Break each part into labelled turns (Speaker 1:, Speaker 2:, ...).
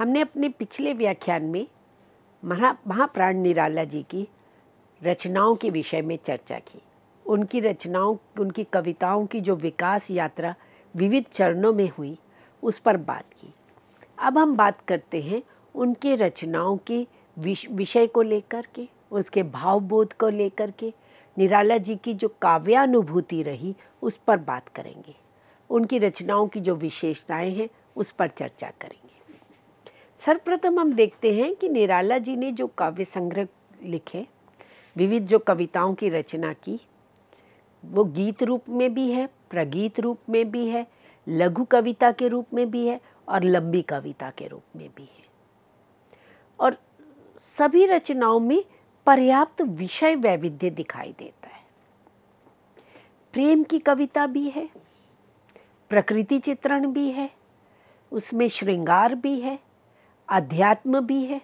Speaker 1: हमने अपने पिछले व्याख्यान में महाप्राण निराला जी की रचनाओं के विषय में चर्चा की। उनकी रचनाओं, उनकी कविताओं की जो विकास यात्रा विविध चरणों में हुई, उस पर बात की। अब हम बात करते हैं उनके रचनाओं के विषय को लेकर के, उसके भावबोध को लेकर के, निराला जी की जो काव्यानुभूति रही उस पर बात करेंगे। उनकी रचनाओं की जो विशेषताएं हैं उस पर चर्चा करेंगे। सर्वप्रथम हम देखते हैं कि निराला जी ने जो काव्य संग्रह लिखे, विविध जो कविताओं की रचना की, वो गीत रूप में भी है, प्रगीत रूप में भी है, लघु कविता के रूप में भी है और लंबी कविता के रूप में भी है। और सभी रचनाओं में पर्याप्त विषय वैविध्य दिखाई देता है। प्रेम की कविता भी है, प्रकृति चित्रण भी है, उसमें श्रृंगार भी है, अध्यात्म भी है,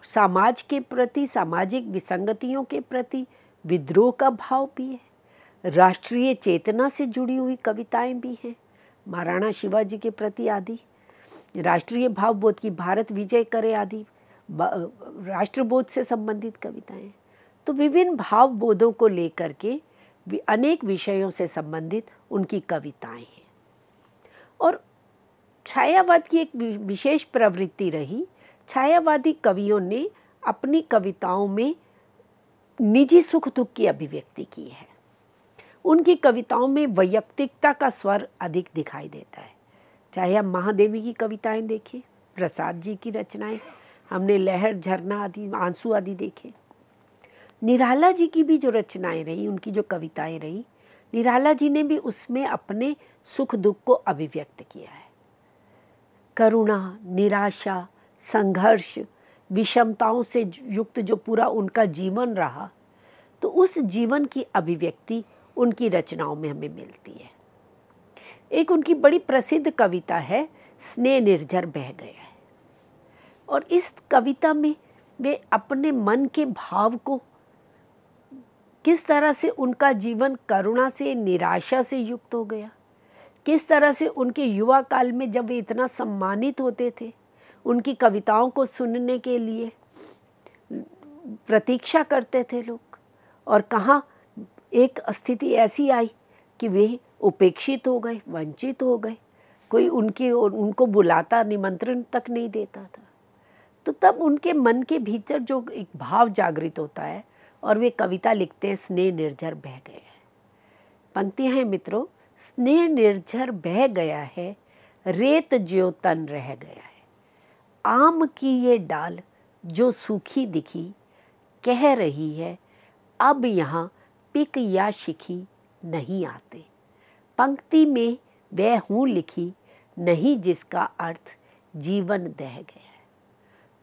Speaker 1: समाज के प्रति, सामाजिक विसंगतियों के प्रति विद्रोह का भाव भी है, राष्ट्रीय चेतना से जुड़ी हुई कविताएं भी हैं, महाराणा शिवाजी के प्रति आदि, राष्ट्रीय भावबोध की भारत विजय करे आदि राष्ट्रबोध से संबंधित कविताएं। तो विभिन्न भावबोधों को लेकर के अनेक विषयों से संबंधित उनकी कविताएं हैं। और छायावाद की एक विशेष प्रवृत्ति रही। छायावादी कवियों ने अपनी कविताओं में निजी सुख दुख की अभिव्यक्ति की है। उनकी कविताओं में वैयक्तिकता का स्वर अधिक दिखाई देता है। चाहे हम महादेवी की कविताएं देखें, प्रसाद जी की रचनाएं, हमने लहर, झरना आदि, आंसू आदि देखे। निराला जी की भी जो रचनाएं रही, उनकी जो कविताएं रही, निराला जी ने भी उसमें अपने सुख दुख को अभिव्यक्त किया है। करुणा, निराशा, संघर्ष, विषमताओं से युक्त जो पूरा उनका जीवन रहा, तो उस जीवन की अभिव्यक्ति उनकी रचनाओं में हमें मिलती है। एक उनकी बड़ी प्रसिद्ध कविता है स्नेह निर्झर बह गया है। और इस कविता में वे अपने मन के भाव को, किस तरह से उनका जीवन करुणा से, निराशा से युक्त हो गया, किस तरह से उनके युवा काल में जब वे इतना सम्मानित होते थे, उनकी कविताओं को सुनने के लिए प्रतीक्षा करते थे लोग, और कहाँ एक स्थिति ऐसी आई कि वे उपेक्षित हो गए, वंचित हो गए, कोई उनको बुलाता, निमंत्रण तक नहीं देता था। तो तब उनके मन के भीतर जो एक भाव जागृत होता है और वे कविता लिखते हैं, स्नेह निर्झर बह गया है। पंक्तियां हैं मित्रों, स्नेह निर्झर बह गया है, रेत ज्यों तन रह गया है, आम की ये डाल जो सूखी दिखी, कह रही है अब यहाँ पिक या शिखी नहीं आते, पंक्ति में वह हूँ लिखी नहीं जिसका अर्थ जीवन दह गया है।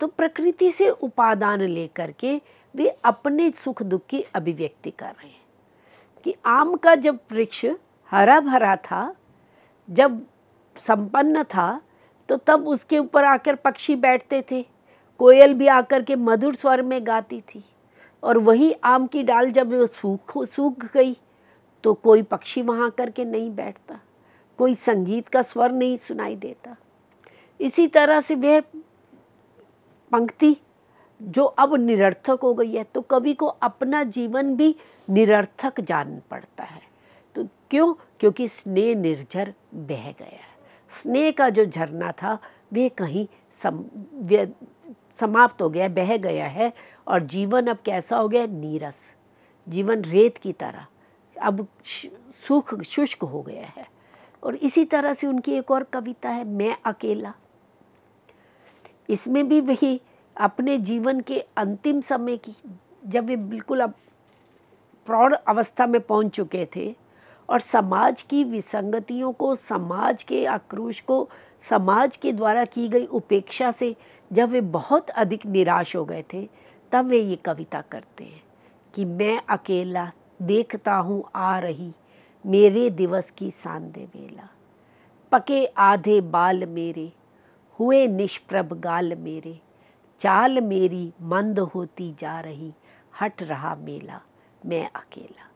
Speaker 1: तो प्रकृति से उपादान लेकर के वे अपने सुख दुख की अभिव्यक्ति कर रहे हैं कि आम का जब वृक्ष हरा भरा था, जब संपन्न था, तो तब उसके ऊपर आकर पक्षी बैठते थे, कोयल भी आकर के मधुर स्वर में गाती थी। और वही आम की डाल जब वो सूख गई तो कोई पक्षी वहाँ करके नहीं बैठता, कोई संगीत का स्वर नहीं सुनाई देता। इसी तरह से वह पंक्ति जो अब निरर्थक हो गई है, तो कवि को अपना जीवन भी निरर्थक जान पड़ता है। तो क्यों? क्योंकि स्नेह निर्झर बह गया है। स्नेह का जो झरना था वे कहीं समाप्त हो गया, बह गया है, और जीवन अब कैसा हो गया? नीरस। जीवन रेत की तरह अब शुष्क हो गया है। और इसी तरह से उनकी एक और कविता है, मैं अकेला। इसमें भी वही अपने जीवन के अंतिम समय की, जब वे बिल्कुल अब प्रौढ़ अवस्था में पहुंच चुके थे और समाज की विसंगतियों को, समाज के आक्रोश को, समाज के द्वारा की गई उपेक्षा से जब वे बहुत अधिक निराश हो गए थे, तब वे ये कविता करते हैं कि मैं अकेला देखता हूँ आ रही मेरे दिवस की सांदे वेला, पके आधे बाल मेरे हुए निष्प्रभ गाल मेरे, चाल मेरी मंद होती जा रही हट रहा मेला, मैं अकेला।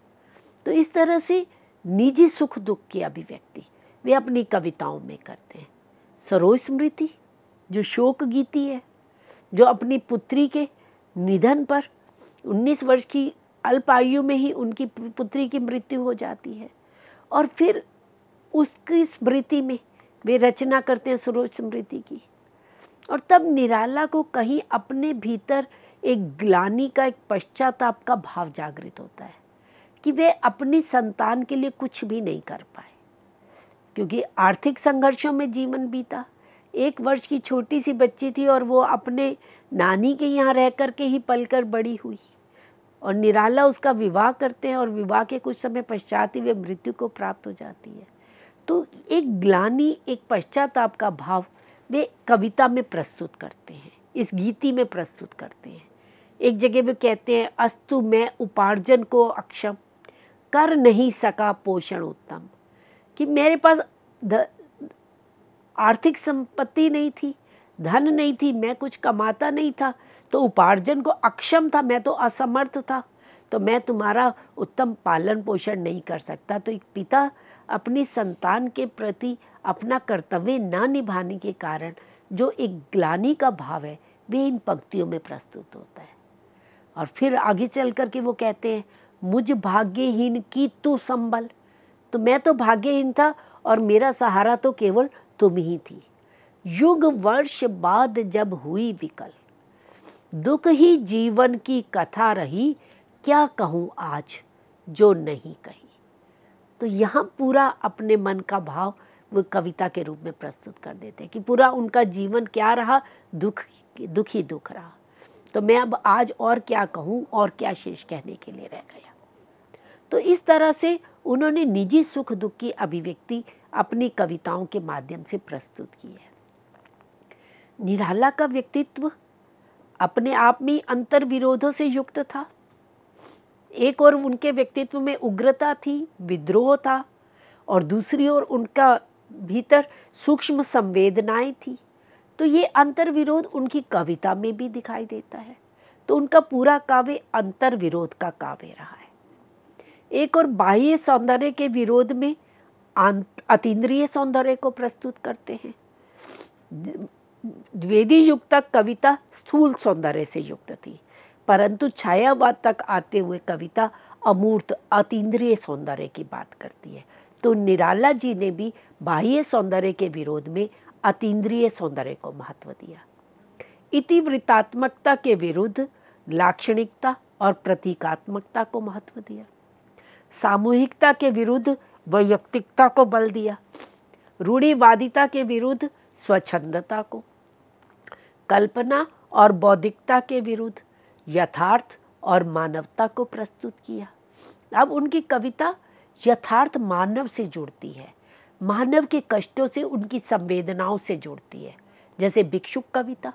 Speaker 1: तो इस तरह से निजी सुख दुख की अभिव्यक्ति वे अपनी कविताओं में करते हैं। सरोज स्मृति जो शोक गीति है, जो अपनी पुत्री के निधन पर 19 वर्ष की अल्प आयु में ही उनकी पुत्री की मृत्यु हो जाती है, और फिर उसकी स्मृति में वे रचना करते हैं सरोज स्मृति की। और तब निराला को कहीं अपने भीतर एक ग्लानि का, एक पश्चाताप का भाव जागृत होता है कि वे अपनी संतान के लिए कुछ भी नहीं कर पाए, क्योंकि आर्थिक संघर्षों में जीवन बीता। 1 वर्ष की छोटी सी बच्ची थी और वो अपने नानी के यहाँ रह कर के ही पलकर बड़ी हुई, और निराला उसका विवाह करते हैं और विवाह के कुछ समय पश्चात ही वे मृत्यु को प्राप्त हो जाती है। तो एक ग्लानि, एक पश्चाताप का भाव वे कविता में प्रस्तुत करते हैं, इस गीति में प्रस्तुत करते हैं। एक जगह वे कहते हैं, अस्तु मैं उपार्जन को अक्षम, कर नहीं सका पोषण उत्तम, कि मेरे पास आर्थिक संपत्ति नहीं थी, धन नहीं थी, मैं कुछ कमाता नहीं था, तो उपार्जन को अक्षम था, मैं तो असमर्थ था, तो मैं तुम्हारा उत्तम पालन पोषण नहीं कर सकता। तो एक पिता अपनी संतान के प्रति अपना कर्तव्य न निभाने के कारण जो एक ग्लानि का भाव है, वे इन पंक्तियों में प्रस्तुत होता है। और फिर आगे चल कर के वो कहते हैं, मुझ भाग्यहीन की तू संबल, तो मैं तो भाग्यहीन था और मेरा सहारा तो केवल तुम ही थी। युग वर्ष बाद जब हुई विकल, दुख ही जीवन की कथा रही, क्या कहूँ आज जो नहीं कही। तो यहाँ पूरा अपने मन का भाव वो कविता के रूप में प्रस्तुत कर देते हैं कि पूरा उनका जीवन क्या रहा, दुख ही दुख रहा। तो मैं अब आज और क्या कहूँ और क्या शेष कहने के लिए रह गया। तो इस तरह से उन्होंने निजी सुख दुख की अभिव्यक्ति अपनी कविताओं के माध्यम से प्रस्तुत की है। निराला का व्यक्तित्व अपने आप में अंतर विरोधों से युक्त था। एक ओर उनके व्यक्तित्व में उग्रता थी, विद्रोह था, और दूसरी ओर उनका भीतर सूक्ष्म संवेदनाएं थी। तो ये अंतर विरोध उनकी कविता में भी दिखाई देता है। तो उनका पूरा काव्य अंतर विरोध का काव्य रहा है। एक और बाह्य सौंदर्य के विरोध में अतीन्द्रिय सौंदर्य को प्रस्तुत करते हैं। द्विवेदी युग तक कविता स्थूल सौंदर्य से युक्त थी, परंतु छायावाद तक आते हुए कविता अमूर्त अतीन्द्रिय सौंदर्य की बात करती है। तो निराला जी ने भी बाह्य सौंदर्य के विरोध में अतीन्द्रिय सौंदर्य को महत्व दिया। इतिवृत्तात्मकता के विरुद्ध लाक्षणिकता और प्रतीकात्मकता को महत्व दिया। सामूहिकता के विरुद्ध वैयक्तिकता को बल दिया। रूढ़िवादिता के विरुद्ध स्वच्छंदता को, कल्पना और बौद्धिकता के विरुद्ध यथार्थ और मानवता को प्रस्तुत किया। अब उनकी कविता यथार्थ मानव से जुड़ती है, मानव के कष्टों से, उनकी संवेदनाओं से जुड़ती है। जैसे भिक्षुक कविता,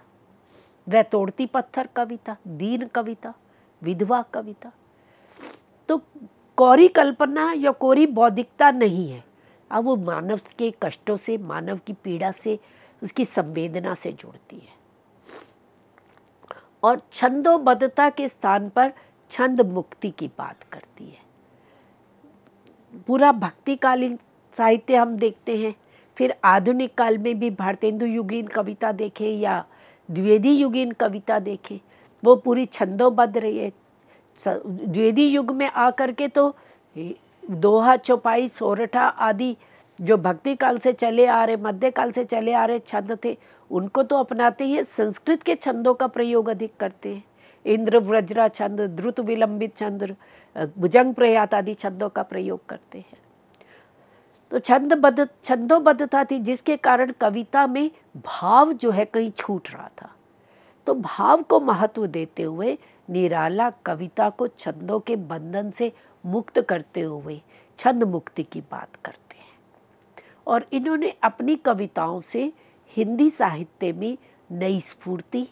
Speaker 1: वह तोड़ती पत्थर कविता, दीन कविता, विधवा कविता। तो कोरी कल्पना या कोरी बौद्धिकता नहीं है, अब वो मानव के कष्टों से, मानव की पीड़ा से, उसकी संवेदना से जुड़ती है। और छंदोबद्धता के स्थान पर छंद मुक्ति की बात करती है। पूरा भक्तिकालीन साहित्य हम देखते हैं, फिर आधुनिक काल में भी भारतेंदु युगीन कविता देखें या द्विवेदी युगीन कविता देखें, वो पूरी छंदोबद्ध रही है। द्विवेदी युग में आकर के तो दोहा, चौपाई, सोरठा आदि जो भक्ति काल से चले आ रहे, मध्यकाल से चले आ रहे छंद थे, उनको तो अपनाते ही संस्कृत के छंदों का प्रयोग अधिक करते हैं। इंद्र व्रजरा छंद, द्रुत विलंबित छंद, भुजंग प्रयात आदि छंदों का प्रयोग करते हैं। तो छंदोबद्धता थी, जिसके कारण कविता में भाव जो है कहीं छूट रहा था। तो भाव को महत्व देते हुए निराला कविता को छंदों के बंधन से मुक्त करते हुए छंद मुक्ति की बात करते हैं। और इन्होंने अपनी कविताओं से हिंदी साहित्य में नई स्फूर्ति,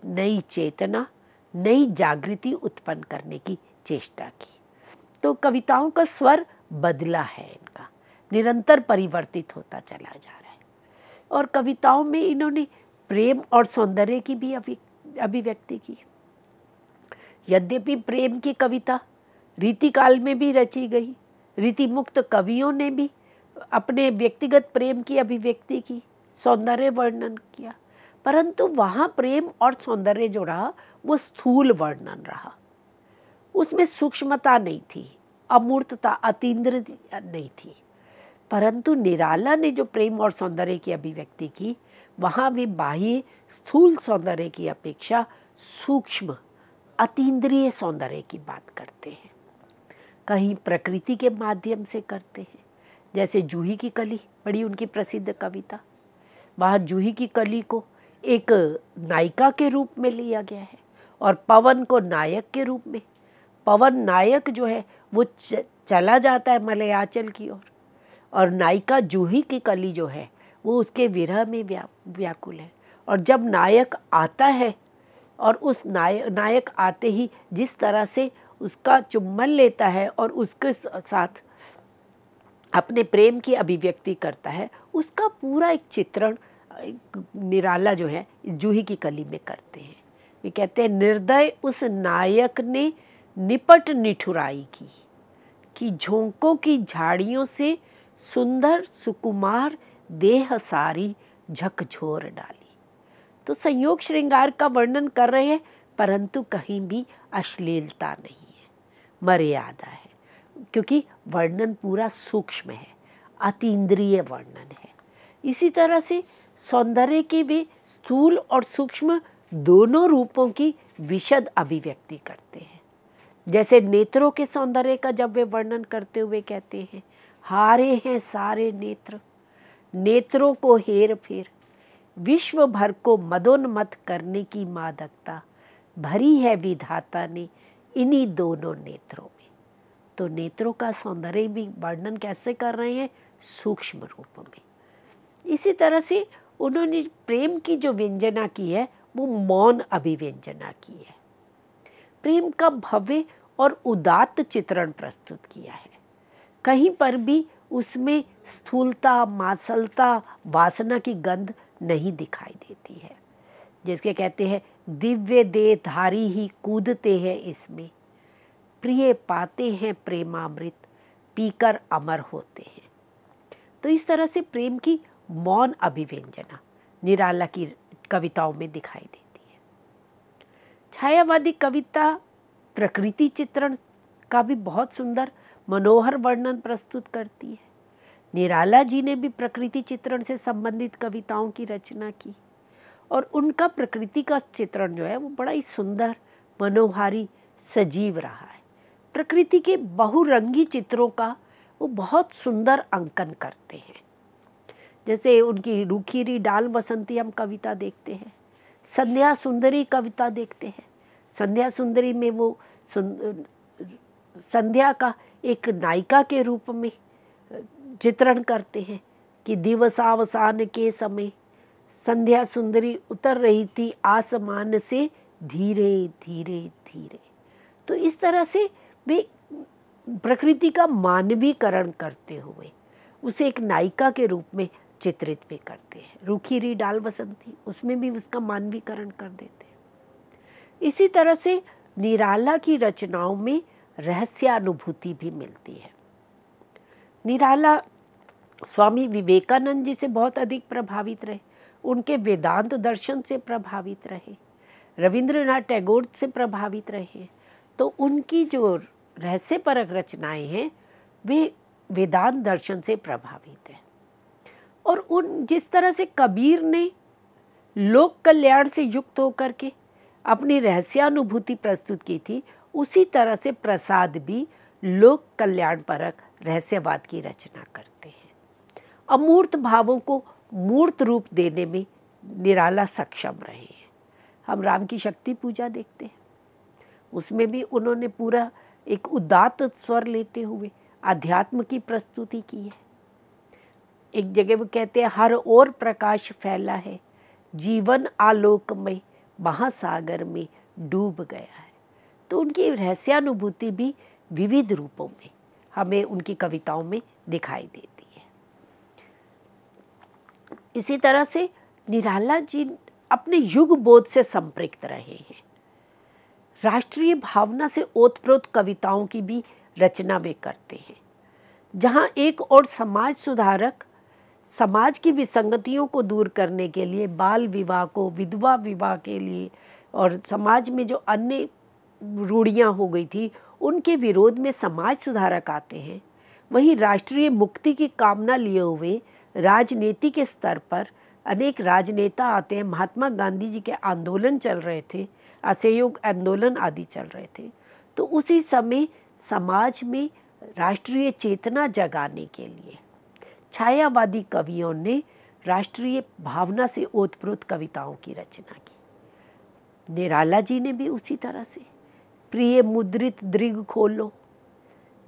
Speaker 1: नई चेतना, नई जागृति उत्पन्न करने की चेष्टा की। तो कविताओं का स्वर बदला है, इनका निरंतर परिवर्तित होता चला जा रहा है। और कविताओं में इन्होंने प्रेम और सौंदर्य की भी अभिव्यक्ति की। यद्यपि प्रेम की कविता रीतिकाल में भी रची गई, रीति मुक्त कवियों ने भी अपने व्यक्तिगत प्रेम की अभिव्यक्ति की, सौंदर्य वर्णन किया, परंतु वहाँ प्रेम और सौंदर्य जो रहा वो स्थूल वर्णन रहा, उसमें सूक्ष्मता नहीं थी, अमूर्तता, अतीन्द्रिय नहीं थी। परंतु निराला ने जो प्रेम और सौंदर्य की अभिव्यक्ति की, वहाँ वे बाह्य स्थूल सौंदर्य की अपेक्षा सूक्ष्म अतीन्द्रिय सौंदर्य की बात करते हैं। कहीं प्रकृति के माध्यम से करते हैं, जैसे जूही की कली बड़ी उनकी प्रसिद्ध कविता। वहाँ जूही की कली को एक नायिका के रूप में लिया गया है और पवन को नायक के रूप में। पवन नायक जो है वो चला जाता है मलयाचल की ओर, और नायिका जूही की कली जो है वो उसके विरह में व्याकुल है। और जब नायक आता है और उस नायक आते ही जिस तरह से उसका चुम्बन लेता है और उसके साथ अपने प्रेम की अभिव्यक्ति करता है, उसका पूरा एक चित्रण निराला जो है जूही की कली में करते हैं। वे कहते हैं, निर्दय उस नायक ने निपट निठुराई की, कि झोंकों की झाड़ियों से सुंदर सुकुमार देह सारी झकझोर डाली। तो संयोग श्रृंगार का वर्णन कर रहे हैं, परंतु कहीं भी अश्लीलता नहीं है, मर्यादा है, क्योंकि वर्णन पूरा सूक्ष्म है, अतीन्द्रिय वर्णन है। इसी तरह से सौंदर्य के वे स्थूल और सूक्ष्म दोनों रूपों की विशद अभिव्यक्ति करते हैं। जैसे नेत्रों के सौंदर्य का जब वे वर्णन करते हुए कहते हैं, हारे हैं सारे नेत्र, नेत्रों को हेर फेर, विश्व भर को मदोन्मत्त करने की मादकता भरी है विधाता ने इन्हीं दोनों नेत्रों में। तो नेत्रों का सौंदर्य भी वर्णन कैसे कर रहे हैं? सूक्ष्म रूप में। इसी तरह से उन्होंने प्रेम की जो व्यंजना की है वो मौन अभिव्यंजना की है। प्रेम का भव्य और उदात्त चित्रण प्रस्तुत किया है। कहीं पर भी उसमें स्थूलता, मांसलता, वासना की गंध नहीं दिखाई देती है। जिसके कहते हैं, दिव्य देह धारी ही कूदते हैं इसमें, प्रिय पाते हैं प्रेमामृत, पीकर अमर होते हैं। तो इस तरह से प्रेम की मौन अभिव्यंजना निराला की कविताओं में दिखाई देती है। छायावादी कविता प्रकृति चित्रण का भी बहुत सुंदर मनोहर वर्णन प्रस्तुत करती है। निराला जी ने भी प्रकृति चित्रण से संबंधित कविताओं की रचना की और उनका प्रकृति का चित्रण जो है वो बड़ा ही सुंदर, मनोहारी, सजीव रहा है। प्रकृति के बहुरंगी चित्रों का वो बहुत सुंदर अंकन करते हैं। जैसे उनकी रूखीरी डाल बसंती हम कविता देखते हैं, संध्या सुंदरी कविता देखते हैं। संध्या सुंदरी में वो संध्या का एक नायिका के रूप में चित्रण करते हैं कि दिवसावसान के समय संध्या सुंदरी उतर रही थी आसमान से धीरे धीरे धीरे। तो इस तरह से वे प्रकृति का मानवीकरण करते हुए उसे एक नायिका के रूप में चित्रित भी करते हैं। रूखीरी डाल बसंती, उसमें भी उसका मानवीकरण कर देते हैं। इसी तरह से निराला की रचनाओं में रहस्यानुभूति भी मिलती है। निराला स्वामी विवेकानंद जी से बहुत अधिक प्रभावित रहे, उनके वेदांत दर्शन से प्रभावित रहे, रविंद्रनाथ टैगोर से प्रभावित रहे। तो उनकी जो रहस्यपरक रचनाएं हैं वे वेदांत दर्शन से प्रभावित हैं। और उन जिस तरह से कबीर ने लोक कल्याण से युक्त होकर के अपनी रहस्यानुभूति प्रस्तुत की थी, उसी तरह से प्रसाद भी लोक कल्याण परक रहस्यवाद की रचना करते हैं। अमूर्त भावों को मूर्त रूप देने में निराला सक्षम रहे हैं। हम राम की शक्ति पूजा देखते हैं, उसमें भी उन्होंने पूरा एक उदात्त स्वर लेते हुए अध्यात्म की प्रस्तुति की है। एक जगह वो कहते हैं, हर ओर प्रकाश फैला है, जीवन आलोकमय महासागर में डूब गया है। तो उनकी रहस्यानुभूति भी विविध रूपों में हमें उनकी कविताओं में दिखाई देती है। इसी तरह से निराला जी अपने युग बोध से संपृक्त रहे हैं। राष्ट्रीय भावना से ओतप्रोत कविताओं की भी रचना वे करते हैं, जहाँ एक और समाज सुधारक समाज की विसंगतियों को दूर करने के लिए, बाल विवाह को, विधवा विवाह के लिए और समाज में जो अन्य रूढ़ियाँ हो गई थी उनके विरोध में समाज सुधारक आते हैं। वहीं राष्ट्रीय मुक्ति की कामना लिए हुए राजनीति के स्तर पर अनेक राजनेता आते हैं। महात्मा गांधी जी के आंदोलन चल रहे थे, असहयोग आंदोलन आदि चल रहे थे। तो उसी समय समाज में राष्ट्रीय चेतना जगाने के लिए छायावादी कवियों ने राष्ट्रीय भावना से ओतप्रोत कविताओं की रचना की। निराला जी ने भी उसी तरह से प्रिय मुद्रित दृग खोलो,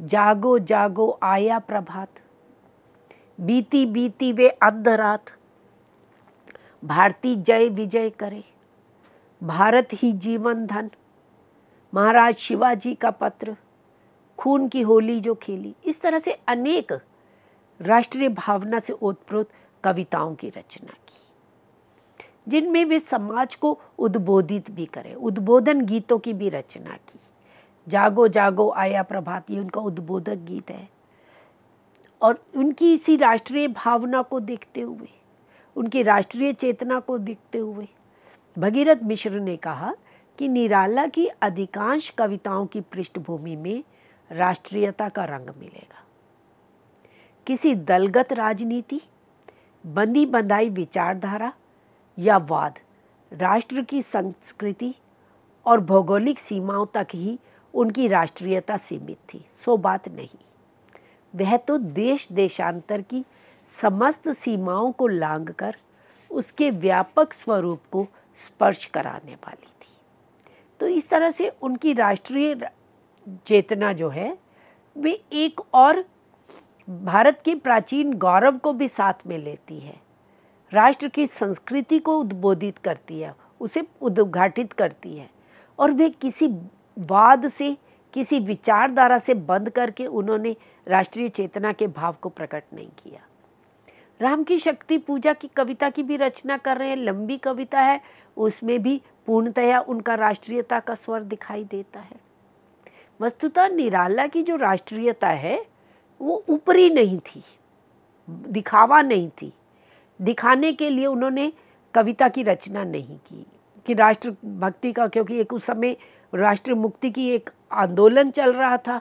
Speaker 1: जागो जागो आया प्रभात, बीती बीती वे अंधरात, भारती जय विजय करे, भारत ही जीवन धन, महाराज शिवाजी का पत्र, खून की होली जो खेली। इस तरह से अनेक राष्ट्रीय भावना से ओतप्रोत कविताओं की रचना की, जिनमें वे समाज को उद्बोधित भी करें। उद्बोधन गीतों की भी रचना की। जागो जागो आया प्रभात, ये उनका उद्बोधक गीत है। और उनकी इसी राष्ट्रीय भावना को देखते हुए, उनकी राष्ट्रीय चेतना को देखते हुए भगीरथ मिश्र ने कहा कि निराला की अधिकांश कविताओं की पृष्ठभूमि में राष्ट्रीयता का रंग मिलेगा। किसी दलगत राजनीति, बंदी बंधाई विचारधारा या वाद, राष्ट्र की संस्कृति और भौगोलिक सीमाओं तक ही उनकी राष्ट्रीयता सीमित थी, सो बात नहीं। वह तो देश देशांतर की समस्त सीमाओं को लांघकर उसके व्यापक स्वरूप को स्पर्श कराने वाली थी। तो इस तरह से उनकी राष्ट्रीय चेतना जो है वे एक और भारत के प्राचीन गौरव को भी साथ में लेती है, राष्ट्र की संस्कृति को उद्बोधित करती है, उसे उद्घाटित करती है। और वे किसी वाद से, किसी विचारधारा से बंद करके उन्होंने राष्ट्रीय चेतना के भाव को प्रकट नहीं किया। राम की शक्ति पूजा की कविता की भी रचना कर रहे हैं, लंबी कविता है, उसमें भी पूर्णतया उनका राष्ट्रीयता का स्वर दिखाई देता है। वस्तुतः निराला की जो राष्ट्रीयता है वो ऊपरी नहीं थी, दिखावा नहीं थी। दिखाने के लिए उन्होंने कविता की रचना नहीं की कि राष्ट्र भक्ति का, क्योंकि एक उस समय राष्ट्र मुक्ति की एक आंदोलन चल रहा था,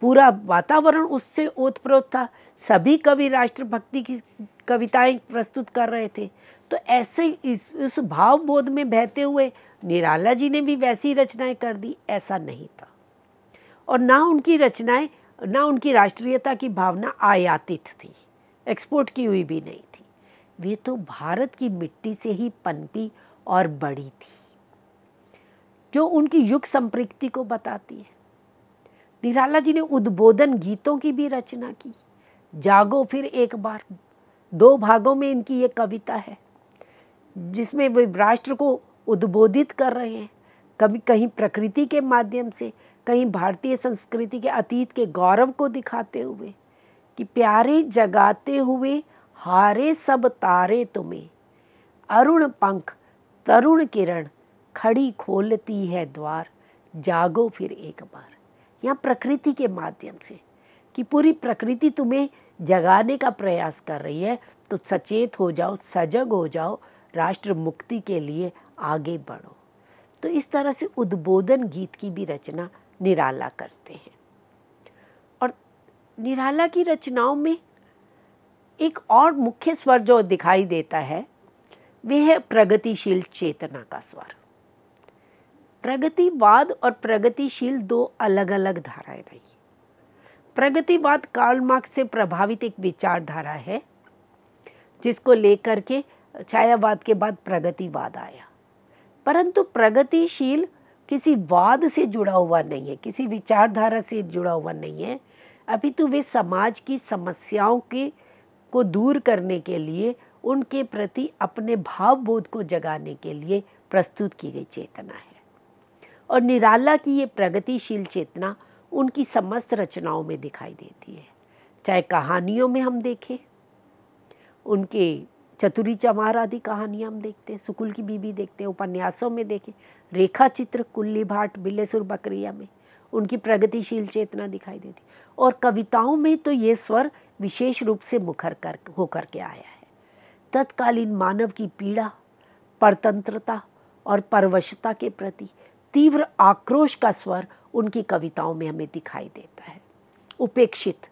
Speaker 1: पूरा वातावरण उससे ओतप्रोत था, सभी कवि राष्ट्रभक्ति की कविताएं प्रस्तुत कर रहे थे। तो ऐसे इस भावबोध में बहते हुए निराला जी ने भी वैसी रचनाएं कर दी, ऐसा नहीं था। और ना उनकी रचनाएं, ना उनकी राष्ट्रीयता की भावना आयातित थी, एक्सपोर्ट की हुई भी नहीं थी। वे तो भारत की मिट्टी से ही पनपी और बड़ी थी, जो उनकी युग संपृक्ति को बताती है। निराला जी ने उद्बोधन गीतों की भी रचना की। जागो फिर एक बार, 2 भागों में इनकी ये कविता है, जिसमें वे राष्ट्र को उद्बोधित कर रहे हैं, कभी कहीं प्रकृति के माध्यम से, कहीं भारतीय संस्कृति के अतीत के गौरव को दिखाते हुए कि प्यारे जगाते हुए हारे सब तारे तुम्हें, अरुण पंख तरुण किरण खड़ी खोलती है द्वार, जागो फिर एक बार। यहाँ प्रकृति के माध्यम से कि पूरी प्रकृति तुम्हें जगाने का प्रयास कर रही है, तो सचेत हो जाओ, सजग हो जाओ, राष्ट्र मुक्ति के लिए आगे बढ़ो। तो इस तरह से उद्बोधन गीत की भी रचना निराला करते हैं। और निराला की रचनाओं में एक और मुख्य स्वर जो दिखाई देता है वह है प्रगतिशील चेतना का स्वर। प्रगतिवाद और प्रगतिशील 2 अलग अलग धाराएं रही। प्रगतिवाद कार्ल मार्क्स से प्रभावित एक विचारधारा है, जिसको लेकर के छायावाद के बाद प्रगतिवाद आया। परंतु प्रगतिशील किसी वाद से जुड़ा हुआ नहीं है, किसी विचारधारा से जुड़ा हुआ नहीं है, अपितु वे समाज की समस्याओं को दूर करने के लिए, उनके प्रति अपने भावबोध को जगाने के लिए प्रस्तुत की गई चेतना है। और निराला की ये प्रगतिशील चेतना उनकी समस्त रचनाओं में दिखाई देती है। चाहे कहानियों में हम देखें, उनके चतुरी चमार आदि कहानियाँ हम देखते हैं, सुकुल की बीबी देखते हैं, उपन्यासों में देखें, रेखा चित्र कुल्ली भाट बिल्लेसुर बकरिया में उनकी प्रगतिशील चेतना दिखाई देती। और कविताओं में तो ये स्वर विशेष रूप से मुखर होकर के आया है। तत्कालीन मानव की पीड़ा, परतंत्रता और परवशता के प्रति तीव्र आक्रोश का स्वर उनकी कविताओं में हमें दिखाई देता है। उपेक्षित,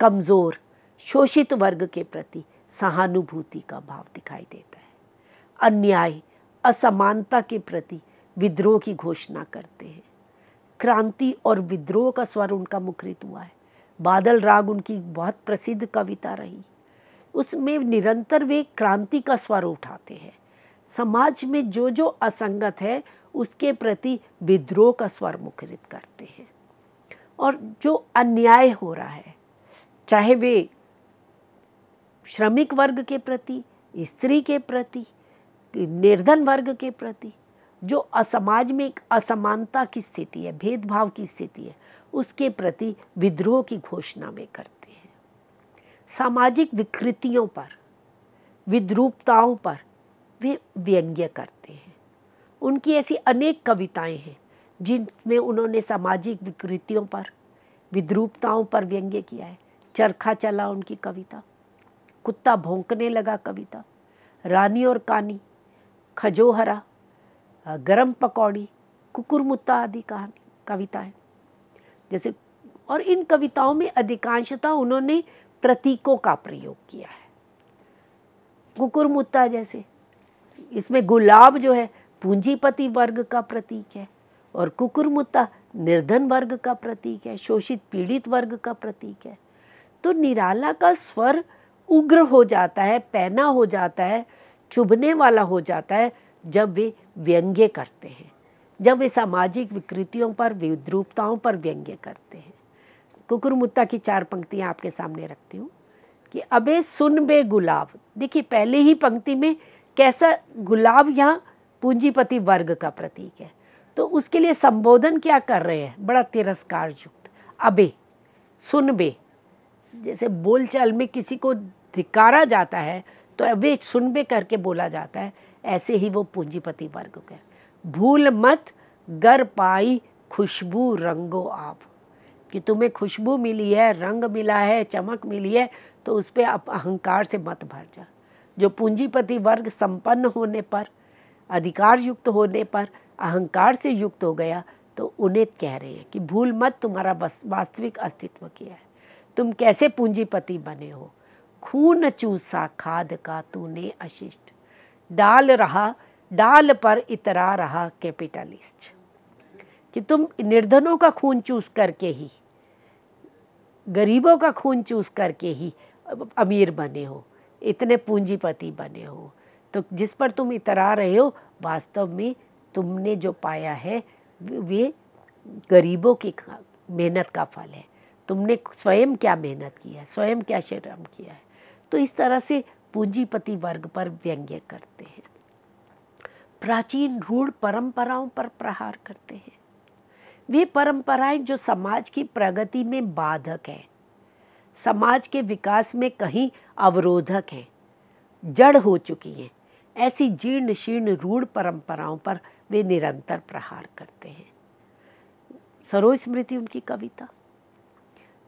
Speaker 1: कमज़ोर, शोषित वर्ग के प्रति सहानुभूति का भाव दिखाई देता है। अन्याय, असमानता के प्रति विद्रोह की घोषणा करते हैं। क्रांति और विद्रोह का स्वर उनका मुखरित हुआ है। बादल राग उनकी बहुत प्रसिद्ध कविता रही। उसमें निरंतर वे क्रांति का स्वर उठाते हैं। समाज में जो जो असंगत है उसके प्रति विद्रोह का स्वर मुखरित करते हैं। और जो अन्याय हो रहा है, चाहे वे श्रमिक वर्ग के प्रति, स्त्री के प्रति, निर्धन वर्ग के प्रति, जो समाज में एक असमानता की स्थिति है, भेदभाव की स्थिति है, उसके प्रति विद्रोह की घोषणा वे करते हैं। सामाजिक विकृतियों पर, विद्रूपताओं पर वे व्यंग्य करते हैं। उनकी ऐसी अनेक कविताएं हैं जिनमें उन्होंने सामाजिक विकृतियों पर, विद्रूपताओं पर व्यंग्य किया है। चरखा चला उनकी कविता, कुत्ता भौंकने लगा कविता, रानी और कानी, खजोहरा, गरम पकौड़ी, कुकुरमुत्ता आदि कविताएं जैसे। और इन कविताओं में अधिकांशतः उन्होंने प्रतीकों का प्रयोग किया है। कुकुरमुत्ता जैसे, इसमें गुलाब जो है पूंजीपति वर्ग का प्रतीक है और कुकुरमुत्ता निर्धन वर्ग का प्रतीक है, शोषित पीड़ित वर्ग का प्रतीक है। तो निराला का स्वर उग्र हो जाता है, पैना हो जाता है, चुभने वाला हो जाता है जब वे व्यंग्य करते हैं, जब वे सामाजिक विकृतियों पर, विद्रूपताओं पर व्यंग्य करते हैं। कुकुरमुत्ता की 4 पंक्तियां आपके सामने रखती हूँ कि अबे सुन बे गुलाब। देखिए पहले ही पंक्ति में कैसा गुलाब यहाँ पूंजीपति वर्ग का प्रतीक है, तो उसके लिए संबोधन क्या कर रहे हैं, बड़ा तिरस्कार युक्त। अबे, सुन बे, जैसे बोलचाल में किसी को धिक्कारा जाता है तो अबे सुन बे करके बोला जाता है, ऐसे ही वो पूंजीपति वर्ग का। भूल मत गर पाई खुशबू रंगो आप, कि तुम्हें खुशबू मिली है, रंग मिला है, चमक मिली है, तो उस पर अहंकार से मत भर जा। जो पूंजीपति वर्ग संपन्न होने पर, अधिकार युक्त होने पर अहंकार से युक्त हो गया, तो उन्हें कह रहे हैं कि भूल मत तुम्हारा वास्तविक अस्तित्व क्या है, तुम कैसे पूंजीपति बने हो। खून चूसा खाद का तूने अशिष्ट, डाल पर इतरा रहा कैपिटलिस्ट, कि तुम निर्धनों का खून चूस करके ही, गरीबों का खून चूस करके ही अमीर बने हो, इतने पूंजीपति बने हो। तो जिस पर तुम इतरा रहे हो, वास्तव में तुमने जो पाया है वे गरीबों की मेहनत का फल है। तुमने स्वयं क्या मेहनत की है, स्वयं क्या श्रम किया है। तो इस तरह से पूंजीपति वर्ग पर व्यंग्य करते हैं। प्राचीन रूढ़ परंपराओं पर प्रहार करते हैं। वे परंपराएं जो समाज की प्रगति में बाधक हैं, समाज के विकास में कहीं अवरोधक हैं, जड़ हो चुकी हैं, ऐसी जीर्ण शीर्ण रूढ़ परंपराओं पर वे निरंतर प्रहार करते हैं। सरोज स्मृति उनकी कविता,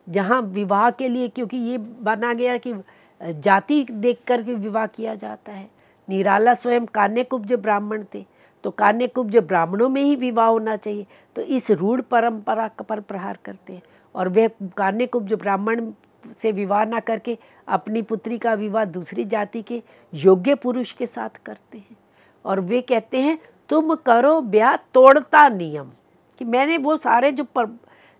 Speaker 1: जहाँ विवाह के लिए, क्योंकि ये बना गया कि जाति देख कर के विवाह किया जाता है। निराला स्वयं कान्यकुब्ज ब्राह्मण थे, तो कान्यकुब्ज ब्राह्मणों में ही विवाह होना चाहिए, तो इस रूढ़ परंपरा पर प्रहार करते हैं। और वे कान्यकुब्ज ब्राह्मण से विवाह ना करके अपनी पुत्री का विवाह दूसरी जाति के योग्य पुरुष के साथ करते हैं। और वे कहते हैं तुम करो ब्याह तोड़ता नियम, कि मैंने वो सारे जो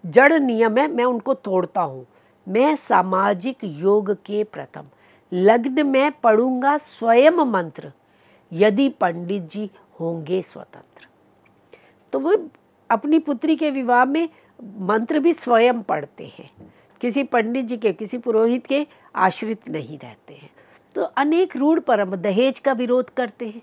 Speaker 1: जड़ नियम है मैं उनको तोड़ता हूँ। मैं सामाजिक योग के प्रथम लग्न में पढ़ूंगा स्वयं मंत्र, यदि पंडित जी होंगे स्वतंत्र। तो वो अपनी पुत्री के विवाह में मंत्र भी स्वयं पढ़ते हैं, किसी पंडित जी के, किसी पुरोहित के आश्रित नहीं रहते हैं। तो अनेक रूढ़ परंपरा, दहेज का विरोध करते हैं।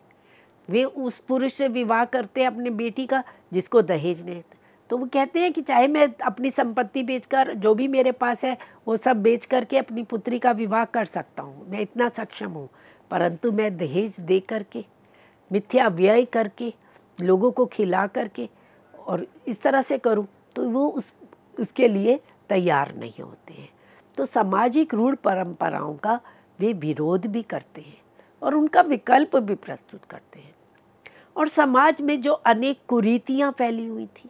Speaker 1: वे उस पुरुष से विवाह करते हैं अपनी बेटी का जिसको दहेज नहीं, तो वो कहते हैं कि चाहे मैं अपनी संपत्ति बेचकर, जो भी मेरे पास है वो सब बेच करके अपनी पुत्री का विवाह कर सकता हूँ, मैं इतना सक्षम हूँ, परंतु मैं दहेज दे करके, मिथ्या व्यय करके, लोगों को खिला करके और इस तरह से करूँ, तो वो उसके लिए तैयार नहीं होते हैं। तो सामाजिक रूढ़ परंपराओं का वे विरोध भी करते हैं और उनका विकल्प भी प्रस्तुत करते हैं। और समाज में जो अनेक कुरीतियाँ फैली हुई थी,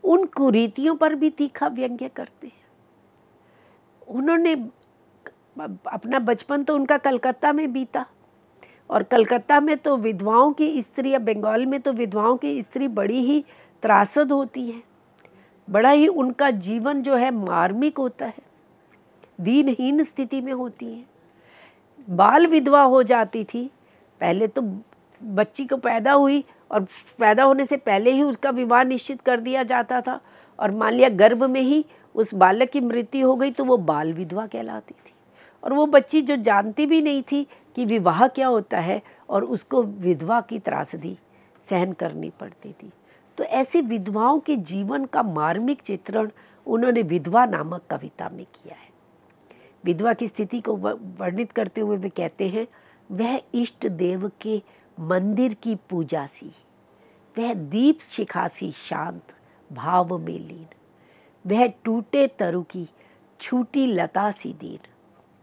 Speaker 1: उन कुरीतियों पर भी तीखा व्यंग्य करते हैं। उन्होंने अपना बचपन तो उनका कलकत्ता में बीता, और कलकत्ता में तो विधवाओं की स्त्री, या बंगाल में तो विधवाओं की स्त्री बड़ी ही त्रासद होती हैं, बड़ा ही उनका जीवन जो है मार्मिक होता है, दीनहीन स्थिति में होती हैं। बाल विधवा हो जाती थी। पहले तो बच्ची को पैदा हुई और पैदा होने से पहले ही उसका विवाह निश्चित कर दिया जाता था, और मान लिया गर्भ में ही उस बालक की मृत्यु हो गई तो वो बाल विधवा कहलाती थी। और वो बच्ची जो जानती भी नहीं थी कि विवाह क्या होता है, और उसको विधवा की त्रासदी सहन करनी पड़ती थी। तो ऐसे विधवाओं के जीवन का मार्मिक चित्रण उन्होंने विधवा नामक कविता में किया है। विधवा की स्थिति को वर्णित करते हुए वे कहते हैं, वह इष्ट देव के मंदिर की पूजा सी, वह दीप शिखासी शांत भाव में लीन, वह टूटे तरु की छूटी लता सी दीन,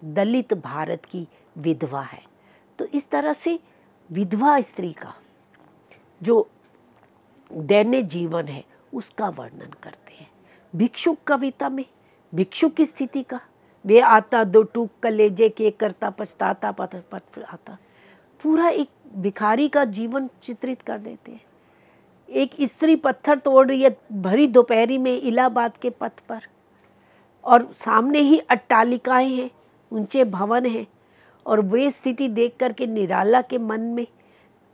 Speaker 1: दलित भारत की विधवा है। तो इस तरह से विधवा स्त्री का जो दैनिक जीवन है उसका वर्णन करते हैं। भिक्षुक कविता में भिक्षुक की स्थिति का, वे आता दो टूक कलेजे के करता पछताता पथ पथ आता, पूरा एक भिखारी का जीवन चित्रित कर देते हैं। एक स्त्री पत्थर तोड़ रही है भरी दोपहरी में इलाहाबाद के पथ पर, और सामने ही अट्टालिकाएं हैं, ऊंचे भवन हैं, और वे स्थिति देख करके निराला के मन में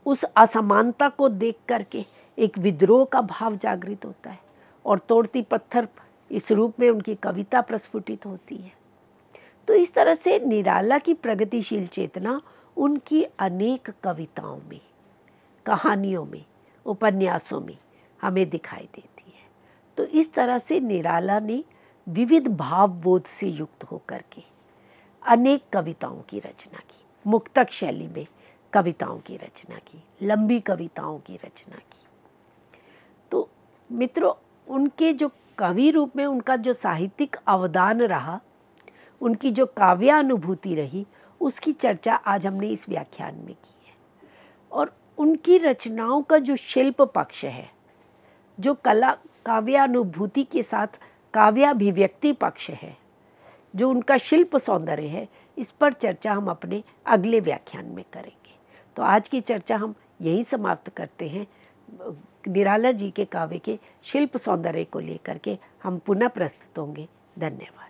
Speaker 1: उस असमानता को देख करके एक विद्रोह का भाव जागृत होता है, और तोड़ती पत्थर इस रूप में उनकी कविता प्रस्फुटित होती है। तो इस तरह से निराला की प्रगतिशील चेतना उनकी अनेक कविताओं में, कहानियों में, उपन्यासों में हमें दिखाई देती है। तो इस तरह से निराला ने विविध भावबोध से युक्त होकर के अनेक कविताओं की रचना की, मुक्तक शैली में कविताओं की रचना की, लंबी कविताओं की रचना की। तो मित्रों, उनके जो कवि रूप में उनका जो साहित्यिक अवदान रहा, उनकी जो काव्यानुभूति रही, उसकी चर्चा आज हमने इस व्याख्यान में की है। और उनकी रचनाओं का जो शिल्प पक्ष है, जो कला काव्यानुभूति के साथ काव्याभिव्यक्ति पक्ष है, जो उनका शिल्प सौंदर्य है, इस पर चर्चा हम अपने अगले व्याख्यान में करेंगे। तो आज की चर्चा हम यहीं समाप्त करते हैं। निराला जी के काव्य के शिल्प सौंदर्य को लेकर के हम पुनः प्रस्तुत होंगे। धन्यवाद।